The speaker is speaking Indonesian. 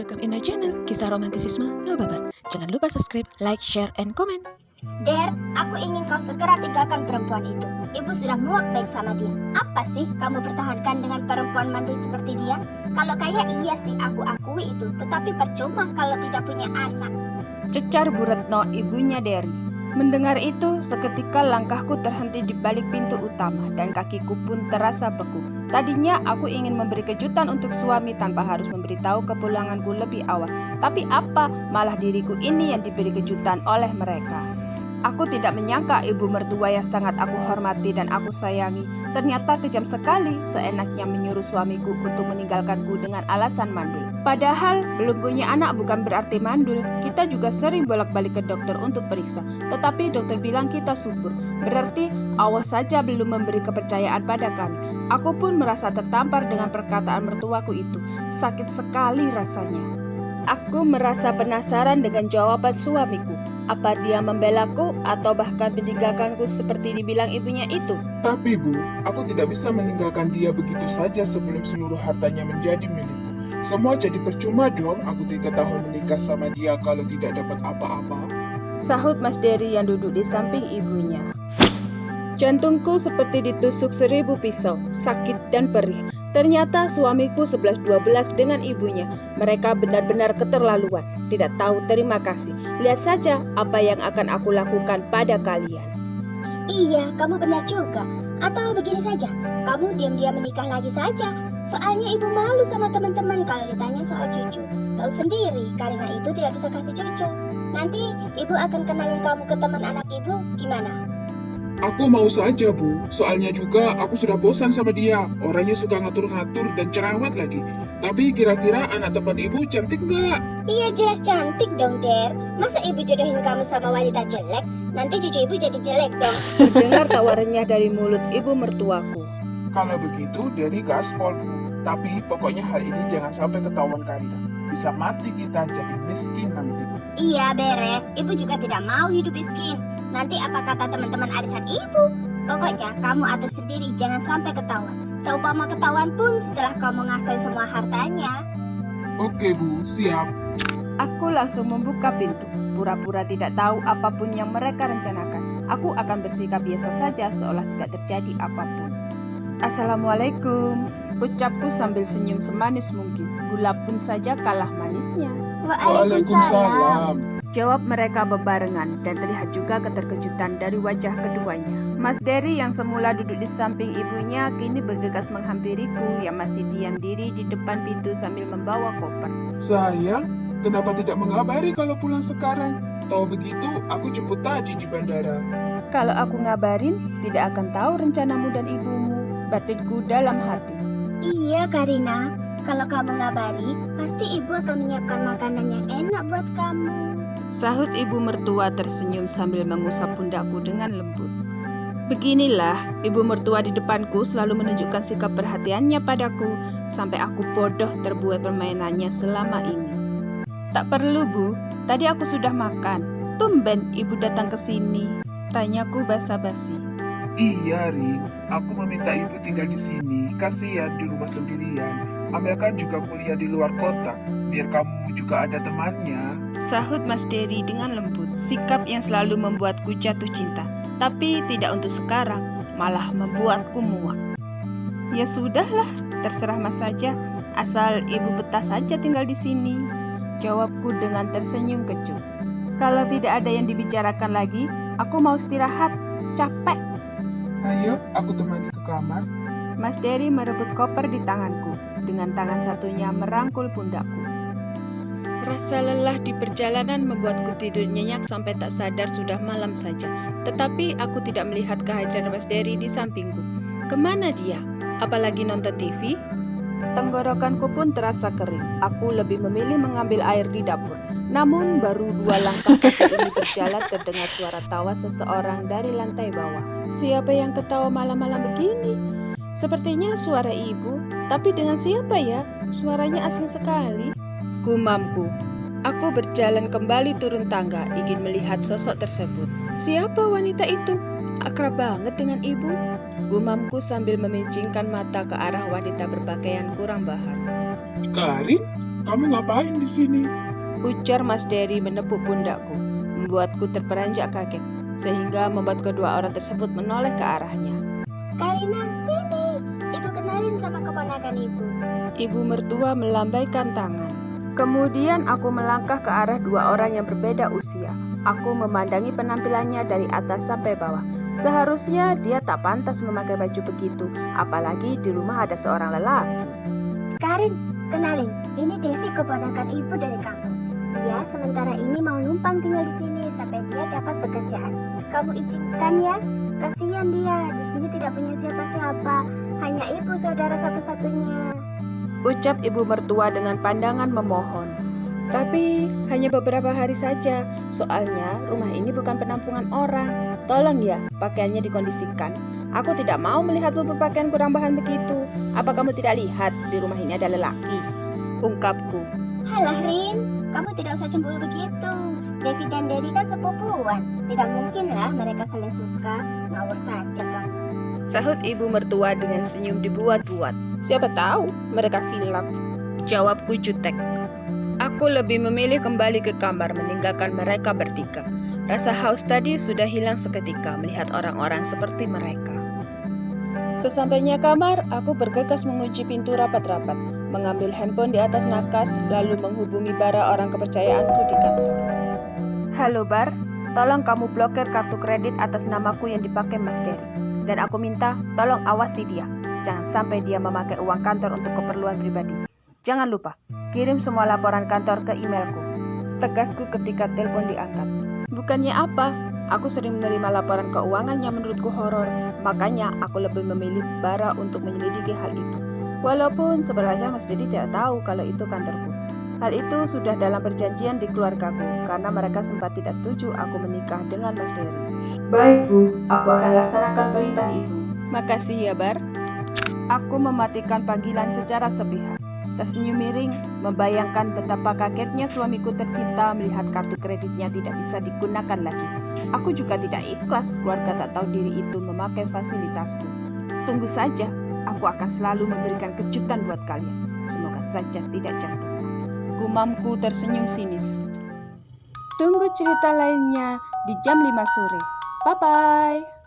welcome in my channel Kisah Romantisisme No Baper. Jangan lupa subscribe, like, share, and comment. Der, aku ingin kau segera tinggalkan perempuan itu. Ibu sudah muak baik sama dia. Apa sih kamu pertahankan dengan perempuan mandul seperti dia? Kalau kaya iya sih aku akui itu, tetapi percuma kalau tidak punya anak. Cecar Bu Retno, ibunya Derry. Mendengar itu, seketika langkahku terhenti di balik pintu utama dan kakiku pun terasa beku. Tadinya aku ingin memberi kejutan untuk suami tanpa harus memberitahu kepulanganku lebih awal. Tapi apa, malah diriku ini yang diberi kejutan oleh mereka. Aku tidak menyangka ibu mertua yang sangat aku hormati dan aku sayangi ternyata kejam sekali, seenaknya menyuruh suamiku untuk meninggalkanku dengan alasan mandul. Padahal belum punya anak bukan berarti mandul. Kita juga sering bolak-balik ke dokter untuk periksa, tetapi dokter bilang kita subur. Berarti Allah saja belum memberi kepercayaan pada kami. Aku pun merasa tertampar dengan perkataan mertuaku itu. Sakit sekali rasanya. Aku merasa penasaran dengan jawaban suamiku. Apa dia membelaku atau bahkan meninggalkanku seperti dibilang ibunya itu? Tapi Bu, aku tidak bisa meninggalkan dia begitu saja sebelum seluruh hartanya menjadi milikku. Semua jadi percuma dong, aku 3 tahun menikah sama dia kalau tidak dapat apa-apa. Sahut Mas Derry yang duduk di samping ibunya. Jantungku seperti ditusuk 1000 pisau, sakit dan perih. Ternyata suamiku 11-12 dengan ibunya. Mereka benar-benar keterlaluan, tidak tahu terima kasih. Lihat saja apa yang akan aku lakukan pada kalian. Iya, kamu benar juga. Atau begini saja, kamu diam-diam menikah lagi saja. Soalnya ibu malu sama teman-teman kalau ditanya soal cucu. Tahu sendiri, karena itu tidak bisa kasih cucu. Nanti ibu akan kenalin kamu ke teman anak ibu, gimana? Aku mau saja Bu, soalnya juga aku sudah bosan sama dia. Orangnya suka ngatur-ngatur dan cerewet lagi. Tapi kira-kira anak teman ibu cantik nggak? Iya jelas cantik dong Der. Masa ibu jodohin kamu sama wanita jelek? Nanti cucu ibu jadi jelek dong. Terdengar tawarannya dari mulut ibu mertuaku. Kalau begitu dari gaspol Bu. Tapi pokoknya hal ini jangan sampai ketahuan Karina. Bisa mati kita jadi miskin nanti. Iya beres, ibu juga tidak mau hidup miskin. Nanti apa kata teman-teman arisan ibu? Pokoknya kamu atur sendiri, jangan sampai ketahuan. Seumpama ketahuan pun setelah kamu ngasih semua hartanya. Oke Bu, siap. Aku langsung membuka pintu, pura-pura tidak tahu apapun yang mereka rencanakan. Aku akan bersikap biasa saja seolah tidak terjadi apapun. Assalamualaikum, ucapku sambil senyum semanis mungkin. Gula pun saja kalah manisnya. Waalaikumsalam. Jawab mereka bebarengan dan terlihat juga keterkejutan dari wajah keduanya. Mas Derry yang semula duduk di samping ibunya kini bergegas menghampiriku yang masih diam diri di depan pintu sambil membawa koper. Sayang, kenapa tidak mengabari kalau pulang sekarang? Tahu begitu, aku jemput tadi di bandara. Kalau aku ngabarin, tidak akan tahu rencanamu dan ibumu, batinku dalam hati. Iya Karina, kalau kamu ngabari, pasti ibu akan menyiapkan makanan yang enak buat kamu. Sahut ibu mertua tersenyum sambil mengusap pundakku dengan lembut. Beginilah, ibu mertua di depanku selalu menunjukkan sikap perhatiannya padaku, sampai aku bodoh terbuai permainannya selama ini. Tak perlu Bu, tadi aku sudah makan. Tumben ibu datang ke sini, tanyaku basa-basi. Iya Rin, aku meminta ibu tinggal di sini. Kasihan di rumah sendirian. Ambilkan juga kuliah di luar kota, biar kamu juga ada temannya. Sahut Mas Derry dengan lembut, sikap yang selalu membuatku jatuh cinta. Tapi tidak untuk sekarang, malah membuatku muak. Ya sudahlah, terserah Mas saja, asal ibu betah saja tinggal di sini, jawabku dengan tersenyum kecut. Kalau tidak ada yang dibicarakan lagi, aku mau istirahat, capek. Ayo, aku temani ke kamar. Mas Derry merebut koper di tanganku, dengan tangan satunya merangkul pundakku. Rasa lelah di perjalanan membuatku tidur nyenyak sampai tak sadar sudah malam saja. Tetapi aku tidak melihat kehadiran Mas Derry di sampingku. Kemana dia? Apalagi nonton TV? Tenggorokanku pun terasa kering. Aku lebih memilih mengambil air di dapur. Namun baru 2 langkah kaki ini berjalan terdengar suara tawa seseorang dari lantai bawah. Siapa yang ketawa malam-malam begini? Sepertinya suara ibu, tapi dengan siapa ya? Suaranya asing sekali. Gumamku. Aku berjalan kembali turun tangga, ingin melihat sosok tersebut. Siapa wanita itu? Akrab banget dengan ibu. Gumamku sambil memincingkan mata ke arah wanita berpakaian kurang bahan. Karin, kamu ngapain di sini? Ujar Mas Dery menepuk pundakku, membuatku terperanjak kaget, sehingga membuat kedua orang tersebut menoleh ke arahnya. Karina, sini. Ibu kenalin sama keponakan ibu. Ibu mertua melambaikan tangan. Kemudian aku melangkah ke arah dua orang yang berbeda usia. Aku memandangi penampilannya dari atas sampai bawah. Seharusnya dia tak pantas memakai baju begitu, apalagi di rumah ada seorang lelaki. Karin, kenalin. Ini Devi, keponakan ibu dari kampung. Dia sementara ini mau numpang tinggal di sini sampai dia dapat pekerjaan. Kamu izinkan ya? Kasihan dia, di sini tidak punya siapa-siapa. Hanya ibu saudara satu-satunya. Ucap ibu mertua dengan pandangan memohon. Tapi hanya beberapa hari saja, soalnya rumah ini bukan penampungan orang. Tolong ya, pakaiannya dikondisikan. Aku tidak mau melihatmu berpakaian kurang bahan begitu. Apa kamu tidak lihat di rumah ini ada lelaki? Ungkapku. Halah Rin, kamu tidak usah cemburu begitu. Devi dan Dery kan sepupuan. Tidak mungkinlah mereka saling suka. Ngawur saja kamu. Sahut ibu mertua dengan senyum dibuat-buat. Siapa tahu mereka khilaf. Jawabku jutek. Aku lebih memilih kembali ke kamar meninggalkan mereka bertiga. Rasa haus tadi sudah hilang seketika melihat orang-orang seperti mereka. Sesampainya kamar, aku bergegas mengunci pintu rapat-rapat, mengambil handphone di atas nakas, lalu menghubungi Bara, orang kepercayaanku di kantor. Halo Bar, tolong kamu blokir kartu kredit atas namaku yang dipakai Mas Dery. Dan aku minta tolong awasi dia. Jangan sampai dia memakai uang kantor untuk keperluan pribadi. Jangan lupa, kirim semua laporan kantor ke emailku. Tegasku ketika telepon diangkat. Bukannya apa, aku sering menerima laporan keuangan yang menurutku horor. Makanya aku lebih memilih Bara untuk menyelidiki hal itu. Walaupun sebenarnya Mas Dery tidak tahu kalau itu kantorku. Hal itu sudah dalam perjanjian di keluargaku, karena mereka sempat tidak setuju aku menikah dengan Mas Dery. Baik Bu, aku akan laksanakan perintah Ibu. Makasih ya Bar. Aku mematikan panggilan secara sepihak. Tersenyum miring, membayangkan betapa kagetnya suamiku tercinta melihat kartu kreditnya tidak bisa digunakan lagi. Aku juga tidak ikhlas keluarga tak tahu diri itu memakai fasilitasku. Tunggu saja, aku akan selalu memberikan kejutan buat kalian. Semoga saja tidak jantungan. Gumamku tersenyum sinis. Tunggu cerita lainnya di jam 5 sore. Bye-bye.